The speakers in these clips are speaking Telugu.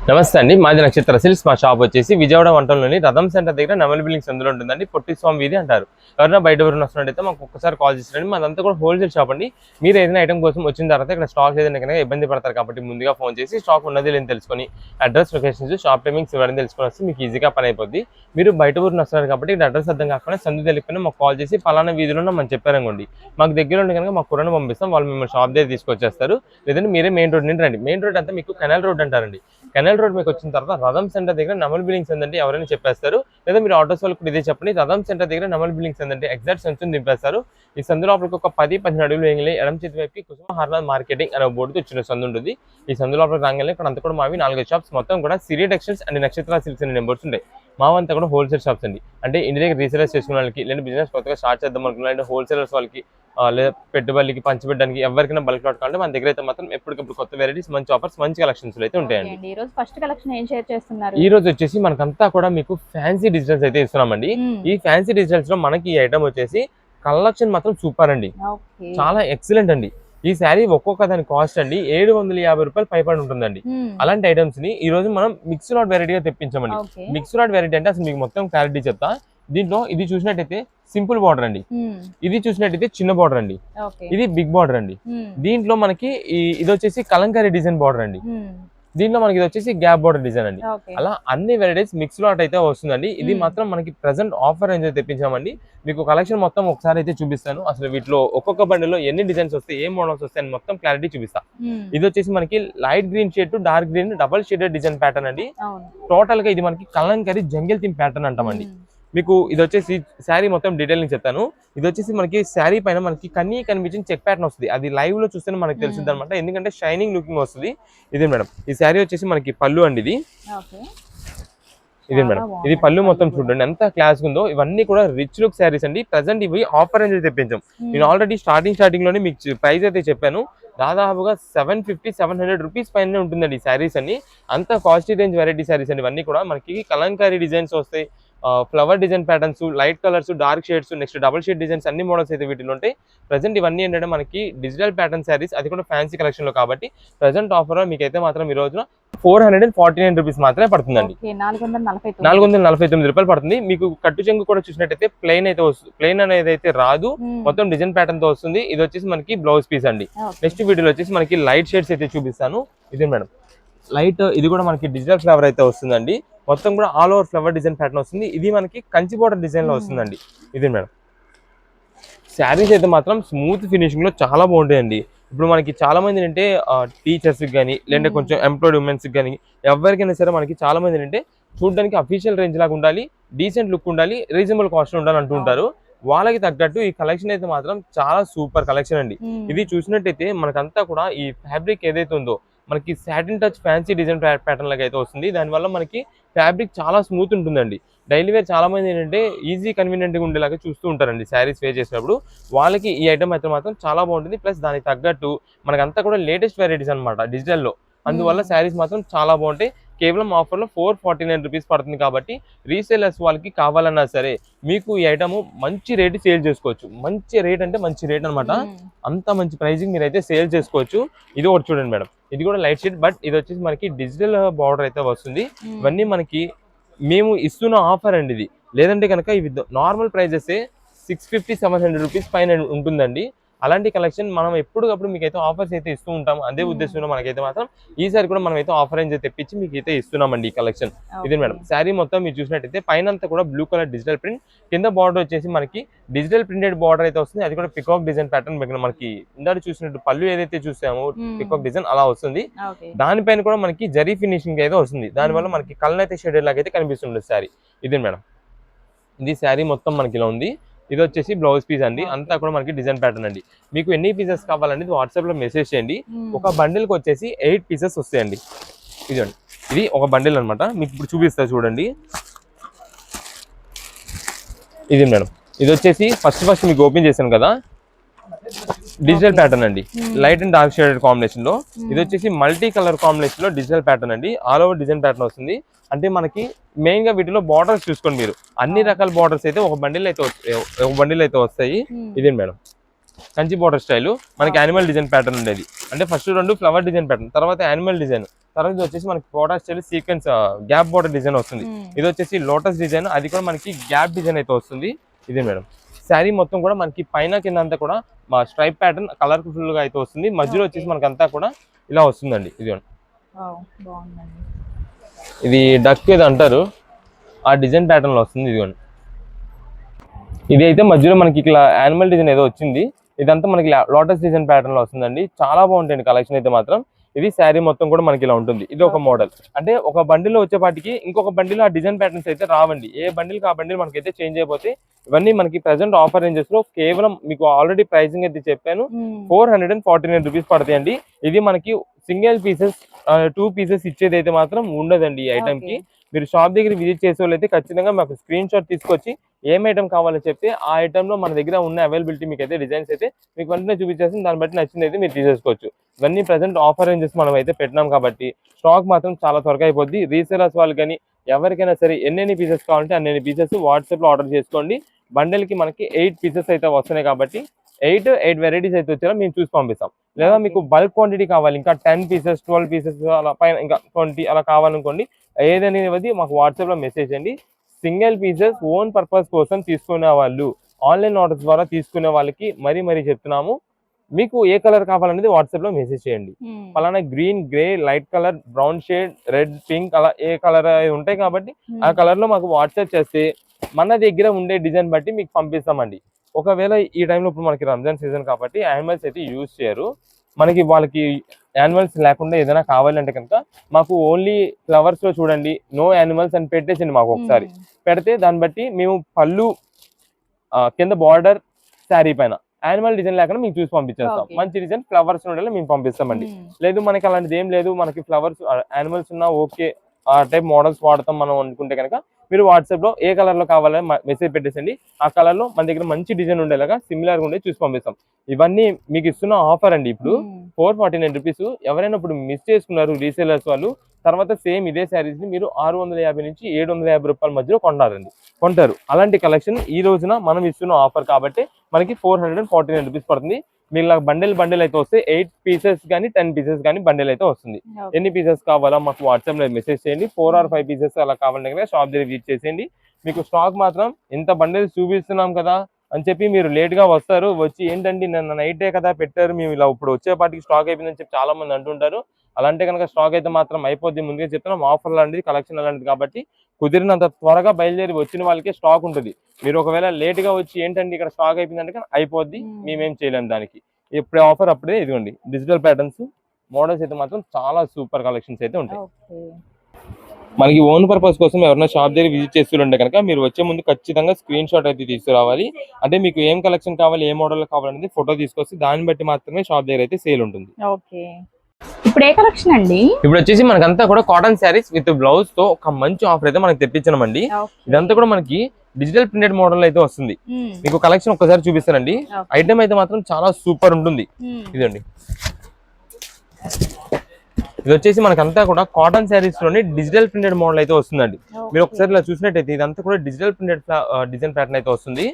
నమస్తే అండి, మాది నక్షత్ర సిల్క్స్. మా షాప్ వచ్చేసి విజయవాడ వంటంలోని రథం సెంటర్ దగ్గర నెమలి బిల్డింగ్స్ అందులో ఉంటుందండి. పొట్టి స్వామి వీధి అంటారు. ఎవరైనా బయట ఎవరైనా వస్తున్నట్టయితే మాకు ఒక్కసారి కాల్ చేస్తారండి. మాదంతా కూడా హోల్సేల్ షాప్ అండి. మీరు ఏదైనా ఐటమ్ కోసం వచ్చిన తర్వాత ఇక్కడ స్టాక్ ఏదైనా కనుక ఇబ్బంది పడతారు కాబట్టి ముందుగా ఫోన్ చేసి స్టాక్ ఉన్నది లేని తెలుసుకొని అడ్రస్, లొకేషన్స్, షాప్ టైమింగ్స్ ఇవ్వడం తెలుసుకొని వస్తే మీకు ఈజీగా పని అయిపోద్ది. మీరు బయట ఊరిని వస్తున్నారు కాబట్టి ఇక్కడ అడ్రస్ అర్థం కాకుండా సందు తెలియకపోయినా మాకు కాల్ చేసి పలానా వీధిలో మనం చెప్పారనుకోండి, మాకు దగ్గర ఉండి కనుక మాకు కుర్రను పంపిస్తాం. వాళ్ళు మిమ్మల్ని షాప్ దగ్గర తీసుకొచ్చేస్తారు. లేదంటే మీరే మెయిన్ రోడ్ నుండి రండి. మెయిన్ రోడ్ అంతా మీకు కెనాల్ రోడ్ అంటారండి. కెనాల్ రోడ్ మీకు వచ్చిన తర్వాత రథం సెంటర్ దగ్గర నెమలి బిల్డింగ్స్ ఏంటంటే ఎవరైనా చెప్పేస్తారు. లేదా మీరు ఆటోస్ వాళ్ళకి కూడా ఇదే చెప్పండి, రథం సెంటర్ దగ్గర నెమలి బిల్డింగ్స్ ఏంటంటే ఎగ్జాక్ట్ సంచుని దింపేస్తారు. ఈ సందు లోపలికి ఒక 10-15 అడుగులు వేయగలి ఎడమ చేతి వైపుకి కుసుమ హార్నాథ్ మార్కెటింగ్ అనే బోర్డుతో వచ్చిన సందు ఉంటుంది. ఈ సందు లోపలికి రాగానే ఇక్కడ అంతా కూడా మావి 4 షాప్స్ మొత్తం కూడా సిరి టెక్స్టైల్స్ అండ్ నక్షత్ర సిల్క్స్ అనే నెంబర్స్ ఉంటాయి. మావంతా కూడా హోల్సేల్ షాప్స్ అండి. అంటే ఇంటి దగ్గర రీసేలర్స్ చేసుకున్న వాళ్ళకి, లేదా బిజినెస్ కొత్తగా స్టార్ట్ చేద్దాం అనుకున్న లేదా హోల్సేలర్స్ వాళ్ళకి, లేదా పెట్టుబడికి పంచిపెట్టడానికి ఎవరికైనా బల్క్ లాట్ కావాలంటే మన దగ్గర అయితే మాత్రం ఎప్పటికప్పుడు కొత్త వెరైటీస్, మంచి ఆఫర్స్, మంచి కలెక్షన్స్ అయితే ఉంటాయండి. ఈ రోజు ఫస్ట్ కలెక్షన్ ఏం షేర్ చేస్తున్నారు? ఈ రోజు వచ్చేసి మనకంతా కూడా మీకు ఫ్యాన్సీ డిజిటల్స్ అయితే ఇస్తున్నామండి. ఈ ఫ్యాన్సీ డిజిటల్స్ లో మనకి ఈ ఐటమ్ వచ్చేసి కలెక్షన్ మాత్రం సూపర్ అండి, చాలా ఎక్సలెంట్ అండి. ఈ శారీ ఒక్కొక్క దాని కాస్ట్ అండి 750 రూపాయలు పైపడి ఉంటుందండి. అలాంటి ఐటమ్స్ ని ఈ రోజు మనం మిక్స్ లాట్ వెరైటీగా తెప్పించామండి. మిక్స్ లాట్ వెరైటీ అంటే అసలు మీకు మొత్తం క్లారిటీ చెప్తా. దీంట్లో ఇది చూసినట్టయితే సింపుల్ బార్డర్ అండి, ఇది చూసినట్టయితే చిన్న బార్డర్ అండి, ఇది బిగ్ బార్డర్ అండి. దీంట్లో మనకి ఇది వచ్చేసి కలంకారీ డిజైన్ బార్డర్ అండి. దీంట్లో మనకి ఇది వచ్చేసి గ్యాప్ బార్డర్ డిజైన్ అండి. అలా అన్ని వెరైటీస్ మిక్స్ లాట్ అయితే వస్తుందండి. ఇది మాత్రం మనకి ప్రెసెంట్ ఆఫర్ రేంజ్ అయితే తెప్పించామండి. మీకు కలెక్షన్ మొత్తం ఒకసారి అయితే చూపిస్తాను. అసలు వీటిలో ఒక్కొక్క బండిలో ఎన్ని డిజైన్స్ వస్తాయి, ఏ మోడల్స్ వస్తాయి అని మొత్తం క్లారిటీ చూపిస్తా. ఇది వచ్చేసి మనకి light green shade to dark green double shaded design pattern అండి. టోటల్ గా ఇది మనకి కలంకారీ జంగిల్ థీమ్ ప్యాటర్న్ అంటామండి. మీకు ఇది వచ్చేసి శారీ మొత్తం డీటెయిలింగ్ చెప్తాను. ఇది వచ్చేసి మనకి శారీ పైన మనకి కనిపించిన చెక్ ప్యాటర్న్ వస్తుంది. అది లైవ్ లో చూస్తేనే మనకి తెలుస్తుంది అనమాట, ఎందుకంటే షైనింగ్ లుకింగ్ వస్తుంది. ఇదే మేడం ఈ శారీ వచ్చేసి మనకి పళ్ళు అండి. ఇదే మేడం, ఇది పళ్ళు మొత్తం చూడండి ఎంత క్లాస్ ఉందో. ఇవన్నీ కూడా రిచ్ లుక్ శారీస్ అండి. ప్రెసెంట్ ఇవి ఆఫర్ రేంజ్ తెప్పించాం. నేను ఆల్రెడీ స్టార్టింగ్ లోనే మీకు ప్రైస్ అయితే చెప్పాను. దాదాపుగా 750-700 రూపీస్ పైన ఉంటుందండి ఈ శారీస్ అన్ని. అంత కాస్ట్లీ రేంజ్ వెరైటీ శారీస్ అండి. ఇవన్నీ కూడా మనకి కలంకారీ డిజైన్స్ వస్తాయి, flower design patterns, light colours, dark shades, next double shade designs, అన్ని మోడల్స్ అయితే వీటిలో ఉంటాయి. ప్రెసెంట్ ఇవన్నీ ఏంటంటే మనకి డిజిటల్ ప్యాటర్న్ శారీస్, అది కూడా ఫ్యాన్సీ కలెక్షన్ లో కాబట్టి ప్రెసెంట్ ఆఫర్ మీకు అయితే మాత్రం ఈ రోజున 449 రూపీస్ మాత్రమే పడుతుందండి. 449 రూపాయలు పడుతుంది. మీకు కట్టు చెంగు కూడా చూసినట్టయితే ప్లెయిన్ అయితే వస్తుంది. ప్లెయిన్ అనేది అయితే రాదు, మొత్తం డిజైన్ ప్యాటర్న్ తో వస్తుంది. ఇది వచ్చేసి మనకి బ్లౌజ్ పీస్ అండి. నెక్స్ట్ వీడియోలో వచ్చేసి మనకి లైట్ షేడ్స్ అయితే చూపిస్తాను. ఇదే మేడం లైట్, ఇది కూడా మనకి డిజిటల్ ఫ్లవర్ అయితే వస్తుందండి. మొత్తం కూడా all over flower design pattern వస్తుంది. ఇది మనకి కంచి బోర్డర్ డిజైన్ లో వస్తుందండి. ఇది మేడం శారీస్ అయితే మాత్రం స్మూత్ ఫినిషింగ్ లో చాలా బాగుంటాయండి. ఇప్పుడు మనకి చాలా మంది అంటే టీచర్స్ కానీ, లేదంటే కొంచెం ఎంప్లాయిడ్ ఉమెన్స్ కానీ, ఎవరికైనా సరే మనకి చాలా మంది అంటే చూడడానికి అఫీషియల్ రేంజ్ లాగా ఉండాలి, డీసెంట్ లుక్ ఉండాలి, రీజనబుల్ కాస్ట్ ఉండాలి అంటూ ఉంటారు. వాళ్ళకి తగ్గట్టు ఈ కలెక్షన్ అయితే మాత్రం చాలా సూపర్ కలెక్షన్ అండి. ఇది చూసినట్టయితే మనకంతా కూడా ఈ ఫ్యాబ్రిక్ ఏదైతే ఉందో మనకి satin touch fancy design pattern లాగా అయితే వస్తుంది. దానివల్ల మనకి ఫ్యాబ్రిక్ చాలా స్మూత్ ఉంటుందండి. డైలీ వేర్ చాలా మంది ఏంటంటే ఈజీ కన్వీనియంట్ గా ఉండేలాగా చూస్తూ ఉంటారండి శారీస్ వేర్ చేసినప్పుడు. వాళ్ళకి ఈ ఐటమ్ అయితే మాత్రం చాలా బాగుంటుంది. ప్లస్ దానికి తగ్గట్టు మనకంతా కూడా లేటెస్ట్ వెరైటీస్ అనమాట డిజిటల్లో. అందువల్ల శారీస్ మాత్రం చాలా బాగుంటాయి. కేవలం ఆఫర్లో 449 రూపీస్ పడుతుంది కాబట్టి రీసేలర్స్ వాళ్ళకి కావాలన్నా సరే మీకు ఈ ఐటమ్ మంచి రేటు సేల్ చేసుకోవచ్చు. మంచి రేట్ అంటే మంచి రేట్ అనమాట. అంత మంచి ప్రైజింగ్ మీరు అయితే సేల్ చేసుకోవచ్చు. ఇది ఒకటి చూడండి మేడం, ఇది కూడా లైట్ షేడ్, బట్ ఇది వచ్చేసి మనకి డిజిటల్ బార్డర్ అయితే వస్తుంది. ఇవన్నీ మనకి మేము ఇస్తున్న ఆఫర్ అండి ఇది. లేదంటే కనుక ఇవి నార్మల్ ప్రైజెస్ 650-700 రూపీస్ పైన ఉంటుందండి. అలాంటి కలెక్షన్ మనం ఎప్పటికప్పుడు మీకైతే ఆఫర్స్ అయితే ఇస్తూ ఉంటాం. అదే ఉద్దేశంలో మనకైతే మాత్రం ఈసారి కూడా మనం అయితే ఆఫర్ రేంజ్ తెప్పించి మీకు అయితే ఇస్తున్నామండి ఈ కలెక్షన్. ఇది మేడం శారీ మొత్తం మీరు చూసినట్టయితే పైన అంతా కూడా బ్లూ కలర్ డిజిటల్ ప్రింట్, కింద బార్డర్ వచ్చేసి మనకి డిజిటల్ ప్రింటెడ్ బార్డర్ అయితే వస్తుంది. అది కూడా పికాక్ డిజైన్ ప్యాటర్న్. మనకి ఇందాక చూసినట్టు పళ్ళు ఏదైతే చూసామో పికాక్ డిజైన్ అలా వస్తుంది. దానిపైన కూడా మనకి జరీ ఫినిషింగ్ అయితే వస్తుంది. దానివల్ల మనకి కలర్ అయితే షేడెడ్ లాగా అయితే కనిపిస్తుంది శారీ. ఇది మేడం, ఇది శారీ మొత్తం మనకి ఇలా ఉంది. ఇది వచ్చేసి బ్లౌజ్ పీస్ అండి. అంతా కూడా మనకి డిజైన్ ప్యాటర్న్ అండి. మీకు ఎన్ని పీసెస్ కావాలనేది వాట్సాప్ లో మెసేజ్ చేయండి. ఒక బండిల్ కి వచ్చేసి 8 పీసెస్ వస్తాయండి. ఇదండి, ఇది ఒక బండిల్ అనమాట. మీకు ఇప్పుడు చూపిస్తా చూడండి. ఇది మేడం, ఇది వచ్చేసి ఫస్ట్ మీకు ఓపెన్ చేశాను కదా, డిజిటల్ ప్యాటర్న్ అండి. Light and dark shaded combination లో. ఇది వచ్చేసి మల్టీ కలర్ కాంబినేషన్ లో డిజిటల్ ప్యాటర్న్ అండి. ఆల్ ఓవర్ డిజైన్ ప్యాటర్న్ వస్తుంది. అంటే మనకి మెయిన్ గా వీటిలో బార్డర్స్ చూసుకోండి మీరు, అన్ని రకాల బార్డర్స్ అయితే ఒక బండిల్ అయితే వస్తాయి. ఇదే మేడం, కంచి బోర్డర్ స్టైల్ మనకి యానిమల్ డిజైన్ ప్యాటర్న్ ఉండేది. అంటే ఫస్ట్ 2 ఫ్లవర్ డిజైన్ ప్యాటర్న్, తర్వాత యానిమల్ డిజైన్, తర్వాత ఇది వచ్చేసి మనకి border style sequence gap border design వస్తుంది. ఇది వచ్చేసి లోటస్ డిజైన్, అది కూడా మనకి గ్యాప్ డిజైన్ అయితే వస్తుంది. ఇదే మేడం శారీ మొత్తం కూడా మనకి పైన కింద అంతా కూడా మా స్ట్రైప్ ప్యాటర్న్ కలర్ఫుల్ గా అయితే వస్తుంది. మధ్యలో వచ్చేసి మనకి అంతా కూడా ఇలా వస్తుందండి. ఇది ఇది డక్ ఏదో అంటారు, ఆ డిజైన్ ప్యాటర్న్ లో వస్తుంది. ఇదిగోండి, ఇది అయితే మధ్యలో మనకి ఇట్లా యానిమల్ డిజైన్ ఏదో వచ్చింది. ఇదంతా మనకి లోటస్ డిజైన్ ప్యాటర్న్ లో వస్తుందండి. చాలా బాగుంటుంది కలెక్షన్ అయితే మాత్రం. ఇది శారీ మొత్తం కూడా మనకి ఇలా ఉంటుంది. ఇది ఒక మోడల్. అంటే ఒక బండిలో వచ్చేపాటికి ఇంకొక బండిలో ఆ డిజైన్ ప్యాటర్న్స్ అయితే రావండి. ఏ బండిల్ ఆ బండిల్ మనకైతే చేంజ్ అయిపోతే ఇవన్నీ మనకి ప్రెసెంట్ ఆఫర్ రేంజెస్ లో కేవలం మీకు ఆల్రెడీ ప్రైసింగ్ అయితే చెప్పాను 449 రూపీస్ పడతాయండి. ఇది మనకి సింగిల్ పీసెస్ 2 పీసెస్ ఇచ్చేది అయితే మాత్రం ఉండదండి. ఈ ఐటమ్ కి మీరు షాప్ దగ్గర విజిట్ చేసే వాళ్ళు అయితే ఖచ్చితంగా మాకు స్క్రీన్ షాట్ తీసుకొచ్చి ఏం ఐటమ్ కావాలో చెప్తే ఆ ఐటమ్ లో మన దగ్గర ఉన్న అవైలబిలిటీ మీకు అయితే డిజైన్స్ అయితే మీకు వెంటనే చూపించేసి దాన్ని బట్టి నచ్చింది అయితే మీరు తీసేసుకోవచ్చు. ఇవన్నీ ప్రెసెంట్ ఆఫర్ రేంజెస్ మనం అయితే పెట్టినాం కాబట్టి స్టాక్ మాత్రం చాలా త్వరగా అయిపోద్ది. రీసేలర్స్ వాళ్ళు కానీ ఎవరికైనా సరే ఎన్ని పీసెస్ కావాలంటే అన్ని పీసెస్ వాట్సాప్ లో ఆర్డర్ చేసుకోండి. బండెల్ కి మనకి 8 పీసెస్ అయితే వస్తున్నాయి కాబట్టి 8 వెరైటీస్ అయితే వచ్చారో మేము చూసి పంపిస్తాం. లేదా మీకు బల్క్ క్వాంటిటీ కావాలి, ఇంకా 10 పీసెస్ 12 పీసెస్ అలా పైన ఇంకా 20 అలా కావాలనుకోండి, ఏదనేది మాకు వాట్సాప్ లో మెసేజ్ చేయండి. సింగిల్ పీసెస్ ఓన్ పర్పస్ కోసం తీసుకునే వాళ్ళు, ఆన్లైన్ ఆర్డర్ ద్వారా తీసుకునే వాళ్ళకి మరీ చెప్తున్నాము, మీకు ఏ కలర్ కావాలనేది వాట్సాప్ లో మెసేజ్ చేయండి. అలానే green, grey, light colour, brown shade, red, pink అలా ఏ కలర్ ఉంటాయి కాబట్టి ఆ కలర్ లో మాకు వాట్సాప్ చేస్తే మన దగ్గర ఉండే డిజైన్ బట్టి మీకు పంపిస్తామండి. ఒకవేళ ఈ టైంలో ఇప్పుడు మనకి రంజాన్ సీజన్ కాబట్టి యానిమల్స్ అయితే యూజ్ చేయరు. మనకి వాళ్ళకి యానిమల్స్ లేకుండా ఏదైనా కావాలంటే కనుక మాకు ఓన్లీ ఫ్లవర్స్ లో చూడండి నో యానిమల్స్ అని పెట్టేసింది మాకు ఒకసారి పెడితే దాన్ని బట్టి మేము పళ్ళు కింద బార్డర్ శారీ పైన యానిమల్ డిజైన్ లేకుండా మీకు చూసి పంపించేస్తాం. మంచి డిజైన్ ఫ్లవర్స్ ఉండేలా మేము పంపిస్తామండి. లేదు మనకి అలాంటిది ఏం లేదు, మనకి ఫ్లవర్స్ యానిమల్స్ ఉన్నా ఓకే, ఆ టైప్ మోడల్స్ వాడతాం మనం అనుకుంటే కనుక మీరు వాట్సాప్ లో ఏ కలర్ లో కావాలని మెసేజ్ పెట్టేసండి. ఆ కలర్ లో మన దగ్గర మంచి డిజైన్ ఉండేలాగా సిమిలర్ గా ఉండే చూసి పంపిస్తాం. ఇవన్నీ మీకు ఇస్తున్న ఆఫర్ అండి. ఇప్పుడు 449 రూపీస్. ఎవరైనా ఇప్పుడు మిస్ చేసుకున్నారు రీసేలర్స్ వాళ్ళు, తర్వాత సేమ్ ఇదే శారీస్ ని మీరు 650 నుంచి 750 రూపాయల మధ్యలో కొంటారు. అలాంటి కలెక్షన్ ఈ రోజున మనం ఇస్తున్న ఆఫర్ కాబట్టి మనకి 449 రూపీస్ పడుతుంది. మీకు బండిల్ అయితే వస్తే 8 పీసెస్ కానీ 10 పీసెస్ కానీ బండిల్ అయితే వస్తుంది. ఎన్ని పీసెస్ కావాలో మాకు వాట్సాప్ లో మెసేజ్ చేయండి. 4 or 5 పీసెస్ అలా కావాలంటే షాప్ దగ్గర విజిట్ చేసేయండి. మీకు స్టాక్ మాత్రం ఇంత బండిల్ చూపిస్తున్నాం కదా అని చెప్పి మీరు లేట్ గా వస్తారు, వచ్చి ఏంటండి నన్ను నైటే కదా పెట్టారు, మేము ఇలా ఇప్పుడు వచ్చేపాటికి స్టాక్ అయిపోయిందని చెప్పి చాలా మంది అంటుంటారు. అలాంటి కనుక స్టాక్ అయితే మాత్రం అయిపోద్ది. ముందుగా చెప్తున్నాం ఆఫర్ లాంటిది, కలెక్షన్ అలాంటిది కాబట్టి కుదిరినంత త్వరగా బయలుదేరి వచ్చిన వాళ్ళకే స్టాక్ ఉంటుంది. మీరు ఒకవేళ లేట్ గా వచ్చి ఏంటంటే ఇక్కడ స్టాక్ అయిపోయిందంటే అయిపోద్ది, మేమేం చేయలేము దానికి. ఎప్పుడే ఆఫర్ అప్పుడే. ఇదిగోండి డిజిటల్ ప్యాటర్న్స్ మోడల్స్ అయితే మాత్రం చాలా సూపర్ కలెక్షన్స్ అయితే ఉంటాయి. మనకి ఓన్ పర్పస్ కోసం ఎవరైనా షాప్ దగ్గర విజిట్ చేస్తుంటే కనుక మీరు వచ్చే ముందు ఖచ్చితంగా స్క్రీన్ షాట్ అయితే తీసుకురావాలి. అంటే మీకు ఏం కలెక్షన్ కావాలి, ఏ మోడల్ కావాలనేది ఫోటో తీసుకొస్తే దాన్ని బట్టి మాత్రమే షాప్ దగ్గర అయితే సేల్ ఉంటుంది. ఇప్పుడు ఏ కలెక్షన్ అండి? ఇప్పుడు వచ్చేసి మనకంతా కూడా కాటన్ శారీస్ విత్ బ్లౌజ్ తో ఒక మంచి ఆఫర్ అయితే మనకి తెప్పించామండి. ఇదంతా కూడా మనకి డిజిటల్ ప్రింటెడ్ మోడల్ అయితే వస్తుంది. మీకు కలెక్షన్ ఒక్కసారి చూపిస్తానండి. ఐటమ్ అయితే మాత్రం చాలా సూపర్ ఉంటుంది. ఇదండి, ఇది వచ్చేసి మనకంతా కూడా కాటన్ శారీస్ లోనే డిజిటల్ ప్రింటెడ్ మోడల్ అయితే వస్తుందండి. మీరు ఒకసారి ఇలా చూసినట్టయితే ఇదంతా కూడా డిజిటల్ ప్రింటెడ్ డిజైన్ ప్యాటర్న్ అయితే వస్తుంది.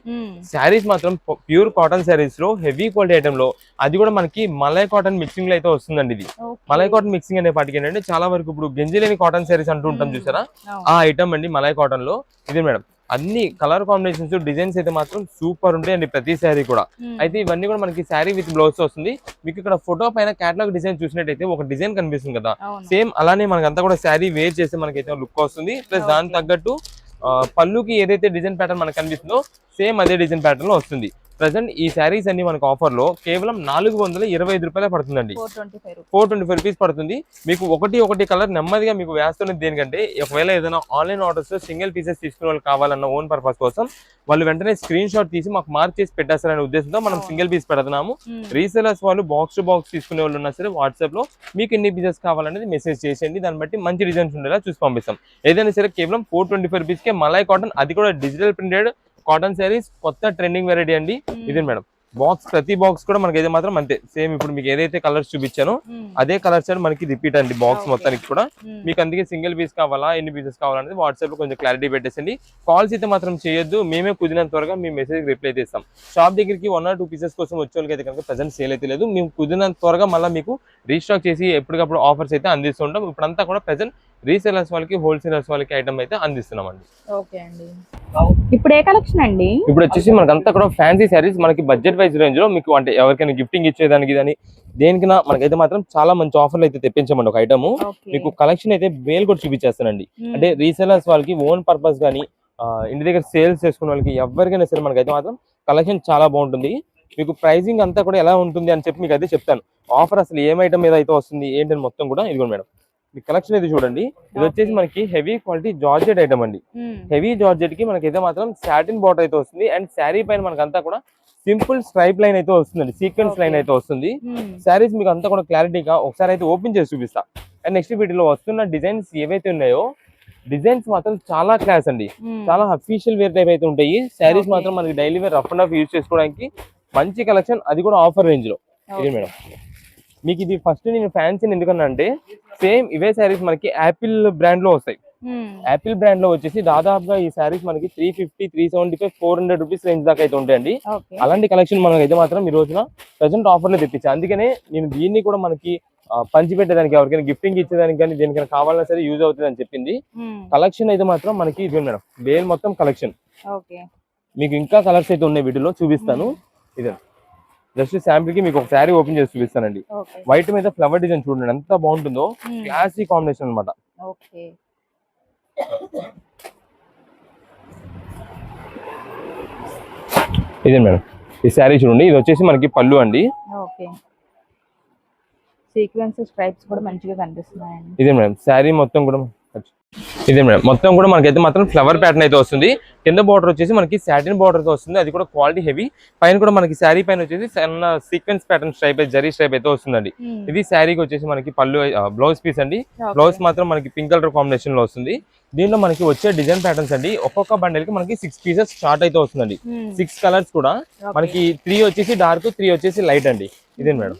శారీస్ మాత్రం ప్యూర్ కాటన్ శారీస్ లో హెవీ క్వాలిటీ ఐటమ్ లో, అది కూడా మనకి మలై కాటన్ మిక్సింగ్ లో అయితే వస్తుందండి. ఇది మలై కాటన్ మిక్సింగ్ అనే పాటికి ఏంటంటే చాలా వరకు ఇప్పుడు గంజి లేని కాటన్ శారీస్ అంటూ ఉంటాం చూసారా, ఆ ఐటమ్ అండి మలై కాటన్ లో. ఇది మేడం అన్ని కలర్ కాంబినేషన్స్ డిజైన్స్ అయితే మాత్రం సూపర్ ఉంటాయి అండి ప్రతి శారీ కూడా. అయితే ఇవన్నీ కూడా మనకి శారీ విత్ బ్లౌజ్ వస్తుంది. మీకు ఇక్కడ ఫోటో పైన క్యాటలాగ్ డిజైన్ చూసినట్టయితే ఒక డిజైన్ కనిపిస్తుంది కదా, సేమ్ అలానే మనకంతా కూడా శారీ వేర్ చేస్తే మనకైతే లుక్ వస్తుంది. ప్లస్ దానికి తగ్గట్టు పళ్ళుకి ఏదైతే డిజైన్ ప్యాటర్న్ మనకు కనిపిస్తుందో సేమ్ అదే డిజైన్ ప్యాటర్న్ లో వస్తుంది. ప్రెసెంట్ ఈ శారీస్ అన్ని మనకు ఆఫర్ లో కేవలం 425 రూపాయలే పడుతుందండి. 425 రూపీస్ పడుతుంది. మీకు ఒకటి కలర్ నెమ్మదిగా మీకు వేస్తున్నది దేనికంటే, ఒకవేళ ఏదైనా ఆన్లైన్ ఆర్డర్స్ లో సింగిల్ పీసెస్ తీసుకునే వాళ్ళు కావాలన్న ఓన్ పర్పస్ కోసం వాళ్ళు వెంటనే స్క్రీన్ షాట్ తీసి మాకు మార్క్ చేసి పెట్టేస్తారనే ఉద్దేశంతో మనం సింగిల్ పీస్ పెడుతున్నాము. రీసెలర్స్ వాళ్ళు బాక్స్ టు బాక్స్ తీసుకునే వాళ్ళు ఉన్నా సరే వాట్సాప్ లో మీకు ఎన్ని పీసెస్ కావాలనేది మెసేజ్ చేసేయండి. దాన్ని బట్టి మంచి డిజైన్స్ ఉండేలా చూసి పంపిస్తాం. ఏదైనా సరే కేవలం 425 రూపీస్ కే మలై కాటన్, అది కూడా డిజిటల్ ప్రింటెడ్ కాటన్ శారీస్ కొత్త ట్రెండింగ్ వెరైటీ అండి. ఇది మేడం బాక్స్ ప్రతి బాక్స్ కూడా మనకి అయితే మాత్రం అంతే సేమ్. ఇప్పుడు మీకు ఏదైతే కలర్స్ చూపించానో అదే కలర్స్ అని మనకి రిపీట్ అండి బాక్స్ మొత్తానికి కూడా. మీకు అందుకే సింగిల్ పీస్ కావాలా ఎన్ని పీసెస్ కావాలనేది వాట్సాప్ లో కొంచెం క్లారిటీ పెట్టేసండి. కాల్స్ అయితే మాత్రం చేయొద్దు, మేమే కుదిరినంత త్వరగా మీ మెసేజ్ రిప్లై చేస్తాం. షాప్ దగ్గరికి 1 or 2 పీసెస్ కోసం వచ్చే వాళ్ళకి అయితే కనుక ప్రెసెంట్ సేల్ అయితే లేదు. మేము కుదిరినంత త్వరగా మళ్ళీ మీకు రీస్టాక్ చేసి ఎప్పటికప్పుడు ఆఫర్స్ అయితే అందిస్తుంటాం. ఇప్పుడంతా కూడా ప్రెసెంట్ రీసేలర్స్ వాళ్ళకి హోల్సేలర్స్ వాళ్ళకి ఐటమ్ అయితే అందిస్తున్నామండి. ఓకే అండి. ఇప్పుడు ఏ కలెక్షన్ అండి? ఇప్పుడు వచ్చేసి మనకంతా కూడా ఫ్యాన్సీ శారీస్ మనకి బడ్జెట్ వైజ్ రేంజ్ లో మీకు అంటే ఎవరికైనా గిఫ్టింగ్ ఇచ్చేదానికి కానీ దేనికైనా మనకైతే మాత్రం చాలా మంచి ఆఫర్లు అయితే తెప్పించామండి. ఒక ఐటమ్ మీకు కలెక్షన్ అయితే వేలు కూడా చూపించేస్తానండి. అంటే రీసేలర్స్ వాళ్ళకి ఓన్ పర్పస్ కానీ ఇంటి దగ్గర సేల్స్ చేసుకున్న వాళ్ళకి ఎవరికైనా సరే మనకైతే మాత్రం కలెక్షన్ చాలా బాగుంటుంది. మీకు ప్రైజింగ్ అంతా కూడా ఎలా ఉంటుంది అని చెప్పి మీకు అయితే చెప్తాను. ఆఫర్ అసలు ఏం ఐటమ్ మీద అయితే వస్తుంది ఏంటని మొత్తం కూడా ఇదిగోండి మేడం. మీ కలెక్షన్ అయితే చూడండి. ఇది వచ్చేసి మనకి హెవీ క్వాలిటీ జార్జెట్ ఐటమ్ అండి. హెవీ జార్జెట్ కి మనకైతే మాత్రం సాటిన్ బార్డర్ అయితే వస్తుంది. అండ్ శారీ పైన మనకంతా కూడా సింపుల్ స్ట్రైప్ లైన్ అయితే వస్తుందండి, సీక్వెన్స్ లైన్ అయితే వస్తుంది. శారీస్ మీకు అంతా కూడా క్లారిటీగా ఒకసారి అయితే ఓపెన్ చేసి చూపిస్తా. అండ్ నెక్స్ట్ వీటిలో వస్తున్న డిజైన్స్ ఏవైతే ఉన్నాయో డిజైన్స్ మాత్రం చాలా క్లాస్ అండి, చాలా అఫీషియల్ వేర్ టైప్ అయితే ఉంటాయి. శారీస్ మాత్రం మనకి daily wear rough and off use చేసుకోవడానికి మంచి కలెక్షన్, అది కూడా ఆఫర్ రేంజ్ లో. ఇది మేడం మీకు ఇది ఫస్ట్ నేను ఫ్యాన్సీ ఎందుకన్నా అంటే సేమ్ ఇవే శారీస్ మనకి యాపిల్ బ్రాండ్ లో వస్తాయి. యాపిల్ బ్రాండ్ లో వచ్చేసి దాదాపుగా ఈ శారీస్ మనకి 350, 375, 400 రూపీస్ రేంజ్ దాకా అయితే ఉంటాయండి. అలాంటి కలెక్షన్ మనకి అయితే మాత్రం ఈ రోజున ప్రెసెంట్ ఆఫర్ లో తెప్పించాను. అందుకనే నేను దీన్ని కూడా మనకి పంచి పెట్టేదానికి ఎవరికైనా గిఫ్టింగ్ ఇచ్చేదానికి కానీ దేనికైనా కావాలన్నా సరే యూజ్ అవుతుంది అని చెప్పింది. కలెక్షన్ అయితే మాత్రం మనకి ఇది మేడం బేల్ మొత్తం కలెక్షన్. మీకు ఇంకా కలర్స్ అయితే ఉన్నాయి, వీటిలో చూపిస్తాను. ఇదే జస్ట్ శాంపిల్ కి మీకు ఒక శారీ ఓపెన్ చేసి చూపిస్తానండి. వైట్ మీద ఫ్లవర్ డిజైన్ చూడండి ఎంత బాగుంటుందో, క్లాసీ కాంబినేషన్ అన్నమాట. ఇదే మేడం ఈ శారీ చూడండి. ఇది వచ్చేసి మనకి పళ్ళు అండి. సీక్వెన్స్ స్ట్రైప్స్ కూడా మంచిగా కనిపిస్తున్నాయండి. ఇదే మేడం శారీ మొత్తం కూడా ఇదే మేడం మొత్తం కూడా మనకైతే మాత్రం ఫ్లవర్ ప్యాటర్న్ అయితే వస్తుంది. కింద బార్డర్ వచ్చేసి మనకి సాటిన్ బార్డర్ తో వస్తుంది, అది కూడా క్వాలిటీ హెవీ. పైన కూడా మనకి శారీ పైన వచ్చేసి సన్న sequence pattern stripe zari stripe అయితే వస్తుందండి. ఇది శారీకి వచ్చేసి మనకి పళ్ళు బ్లౌజ్ పీస్ అండి. బ్లౌజ్ మాత్రం మనకి పింక్ కలర్ కాంబినేషన్ లో వస్తుంది. దీనిలో మనకి వచ్చే డిజైన్ ప్యాటర్న్స్ అండి ఒక్కొక్క బండిల్ కి మనకి 6 పీసెస్ స్టార్ట్ అయితే వస్తుందండి. 6 కలర్స్ కూడా మనకి 3 వచ్చేసి డార్క్, 3 వచ్చేసి లైట్ అండి. ఇదే మేడం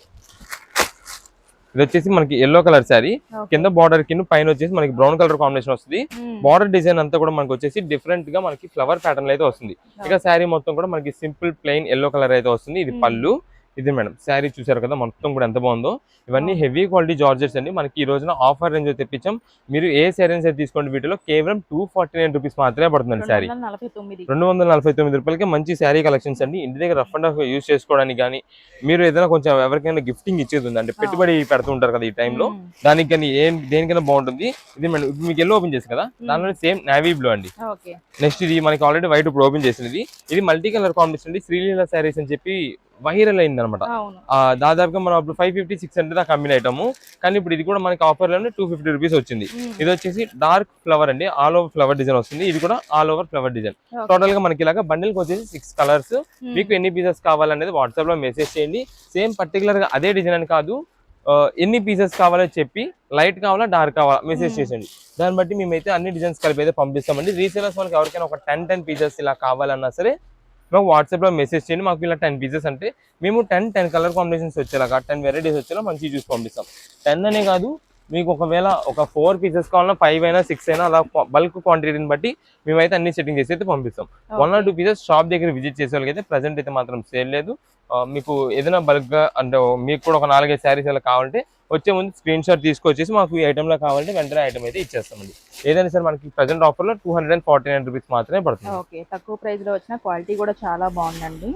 ఇది వచ్చేసి మనకి ఎల్లో కలర్ శారీ, కింద బార్డర్ కింద పైన వచ్చేసి మనకి బ్రౌన్ కలర్ కాంబినేషన్ వస్తుంది. బార్డర్ డిజైన్ అంతా కూడా మనకి వచ్చేసి డిఫరెంట్ గా మనకి ఫ్లవర్ ప్యాటర్న్ అయితే వస్తుంది. ఇక శారీ మొత్తం కూడా మనకి సింపుల్ ప్లెయిన్ ఎల్లో కలర్ అయితే వస్తుంది. ఇది పళ్ళు. ఇది మేడం శారీ చూసారు కదా మొత్తం కూడా ఎంత బాగుందో. ఇవన్నీ హెవీ క్వాలిటీ జార్జెట్స్ అండి. మనకి ఈ రోజున ఆఫర్ రేంజ్ తెప్పించాం. మీరు ఏ శారీస్ అయితే తీసుకోండి వీటిలో కేవలం 249 రూపీస్ మాత్రమే పడుతుందండి. శారీ 249 రూపాయలకి మంచి శారీ కలెక్షన్స్ అండి. ఇంటి దగ్గర రఫ్ అండ్ ఆఫ్ యూజ్ చేసుకోవడానికి కానీ మీరు ఏదైనా కొంచెం ఎవరికైనా గిఫ్టింగ్ ఇచ్చేది ఉంది అంటే పెట్టుబడి పెడుతూ ఉంటారు కదా ఈ టైంలో, దానికి కానీ దేనికైనా బాగుంటుంది. ఇది మేడం ఇప్పుడు మీకు ఎల్లో ఓపెన్ చేసి కదా, దానిలో సేమ్ నేవీ బ్లూ అండి. నెక్స్ట్ ఇది మనకి ఆల్రెడీ వైట్ ఇప్పుడు ఓపెన్ చేసింది. ఇది మల్టీ కలర్ కాంబినేషన్ అండి. శ్రీలీల శారీస్ అని చెప్పి వైరల్ అయింది అనమాట. దాదాపుగా మనం అప్పుడు 550, 600 దాకా అమ్మిన ఐటమ్, కానీ ఇప్పుడు ఇది కూడా మనకి ఆఫర్ లోనే 250 రూపీస్ వచ్చింది. ఇది వచ్చేసి డార్క్ ఫ్లవర్ అండి, ఆల్ ఓవర్ ఫ్లవర్ డిజైన్ వస్తుంది. ఇది కూడా all over flower design. Total గా మనకి ఇలాగా బండిల్ కి వచ్చేసి 6 కలర్స్. మీకు ఎన్ని పీసెస్ కావాలనేది వాట్సాప్ లో మెసేజ్ చేయండి. సేమ్ పర్టికులర్ గా అదే డిజైన్ అని కాదు, ఎన్ని పీసెస్ కావాలో చెప్పి లైట్ కావాలా డార్క్ కావాలా మెసేజ్ చేసేయండి. దాన్ని బట్టి మేమైతే అన్ని డిజైన్స్ కలిపి అయితే పంపిస్తామండి. రీసేలర్స్ వాళ్ళకి ఎవరికైనా ఒక 10 పీసెస్ ఇలా కావాలన్నా సరే మాకు వాట్సాప్ లో మెసేజ్ చేయండి. మాకు ఇలా 10 పీసెస్ అంటే మేము 10 కలర్ కాంబినేషన్స్ వచ్చేలాగా 10 వెరైటీస్ వచ్చేలా మంచిగా చూసి పంపిస్తాం. 10 అనే కాదు, మీకు ఒకవేళ ఒక 4 పీసెస్ కావాలన్నా 5 అయినా 6 అయినా అలా బల్క్ క్వాంటిటీని బట్టి మేమైతే అన్ని సెట్టింగ్ చేసి అయితే పంపిస్తాం. 1 or 2 పీసెస్ షాప్ దగ్గర విజిట్ చేసే వాళ్ళకి అయితే ప్రెసెంట్ అయితే మాత్రం సేల్ లేదు. మీకు ఏదైనా బల్క్ గా అంటే మీకు కూడా ఒక 4-5 శారీస్ అలా కావాలంటే వచ్చే ముందు స్క్రీన్ షాట్ తీసుకొచ్చేసి మాకు ఈ ఐటమ్ లో కావాలంటే వెంటనే ఐటమ్ అయితే ఇచ్చేస్తామండి. ఏదైనా సరే మనకి ప్రెసెంట్ ఆఫర్ లో 249 రూపీస్ మాత్రమే పడుతుంది. తక్కువ ప్రైస్ లో వచ్చిన క్వాలిటీ కూడా చాలా బాగుందండి.